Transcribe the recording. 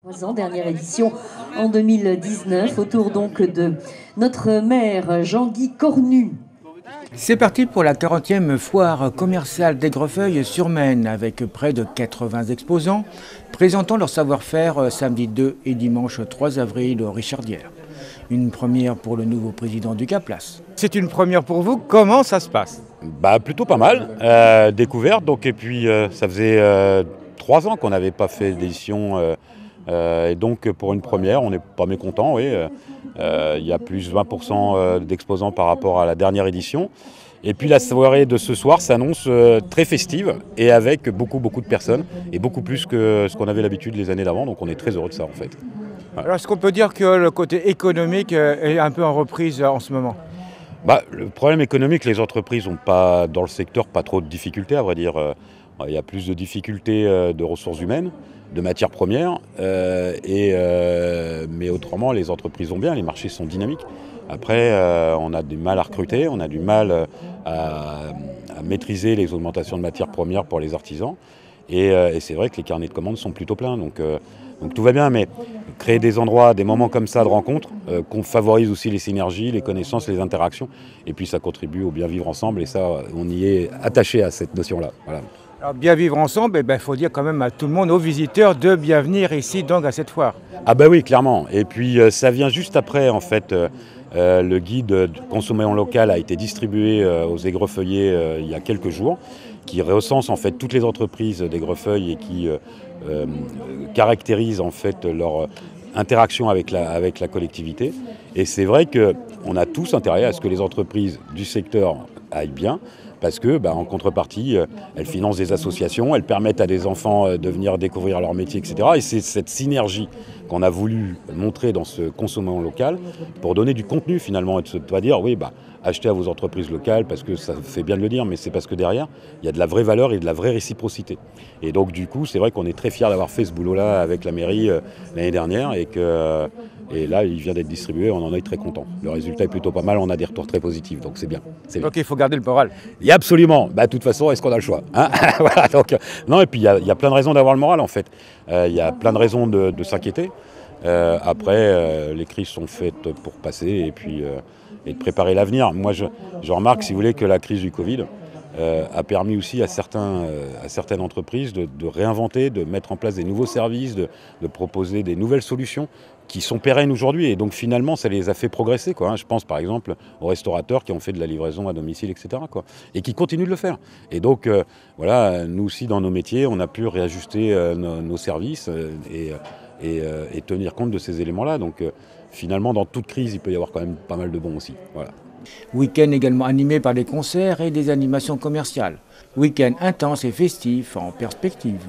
3 ans, dernière édition en 2019, autour donc de notre maire Jean-Guy Cornu. C'est parti pour la 40e foire commerciale d'Aigrefeuille-sur-Maine avec près de 80 exposants présentant leur savoir-faire samedi 2 et dimanche 3 avril au Richardière. Une première pour le nouveau président du Cap-Place. C'est une première pour vous, comment ça se passe? Plutôt pas mal, découverte donc, et puis ça faisait 3 ans qu'on n'avait pas fait d'édition et donc pour une première on n'est pas mécontent, oui. Il y a plus de 20% d'exposants par rapport à la dernière édition. Et puis la soirée de ce soir s'annonce très festive et avec beaucoup de personnes et beaucoup plus que ce qu'on avait l'habitude les années d'avant, donc on est très heureux de ça en fait. Ouais. Alors est-ce qu'on peut dire que le côté économique est un peu en reprise en ce moment? Le problème économique, les entreprises n'ont pas, dans le secteur, pas trop de difficultés à vrai dire. Il y a plus de difficultés de ressources humaines, de matières premières, mais autrement les entreprises vont bien, les marchés sont dynamiques. Après, on a du mal à recruter, on a du mal à maîtriser les augmentations de matières premières pour les artisans. Et c'est vrai que les carnets de commandes sont plutôt pleins, donc tout va bien, mais créer des endroits, des moments comme ça de rencontre, qu'on favorise aussi les synergies, les connaissances, les interactions, et puis ça contribue au bien vivre ensemble, et ça, on y est attaché à cette notion-là. Voilà. Alors bien vivre ensemble, il faut dire quand même à tout le monde, aux visiteurs, de bien venir ici donc à cette foire. Ah oui, clairement, et puis ça vient juste après en fait. Le guide de consommation locale a été distribué aux aigrefeuillers il y a quelques jours, qui recense en fait toutes les entreprises d'Aigrefeuille et qui caractérise en fait leur interaction avec la collectivité. Et c'est vrai qu'on a tous intérêt à ce que les entreprises du secteur aillent bien, parce que en contrepartie, elles financent des associations, elles permettent à des enfants de venir découvrir leur métier, etc. Et c'est cette synergie qu'on a voulu montrer dans ce consommation local pour donner du contenu finalement et de ne pas dire oui, achetez à vos entreprises locales parce que ça fait bien de le dire, mais c'est parce que derrière, il y a de la vraie valeur et de la vraie réciprocité. Et donc du coup, c'est vrai qu'on est très fiers d'avoir fait ce boulot-là avec la mairie l'année dernière et là, il vient d'être distribué, on en est très content. Le résultat est plutôt pas mal, on a des retours très positifs, donc c'est bien. Donc il faut garder le moral. Et absolument, de toute façon, est-ce qu'on a le choix, hein? Voilà, donc, non, et puis il y a plein de raisons d'avoir le moral en fait. Il y a plein de raisons de s'inquiéter. Après, les crises sont faites pour passer et de préparer l'avenir. Moi, je remarque, si vous voulez, que la crise du Covid a permis aussi à certaines entreprises de réinventer, de mettre en place des nouveaux services, de proposer des nouvelles solutions qui sont pérennes aujourd'hui. Et donc finalement, ça les a fait progresser, quoi, hein. Je pense par exemple aux restaurateurs qui ont fait de la livraison à domicile, etc., quoi, et qui continuent de le faire. Et donc voilà, nous aussi dans nos métiers, on a pu réajuster nos services et tenir compte de ces éléments-là. Donc finalement, dans toute crise, il peut y avoir quand même pas mal de bons aussi. Voilà. Week-end également animé par des concerts et des animations commerciales. Week-end intense et festif en perspective.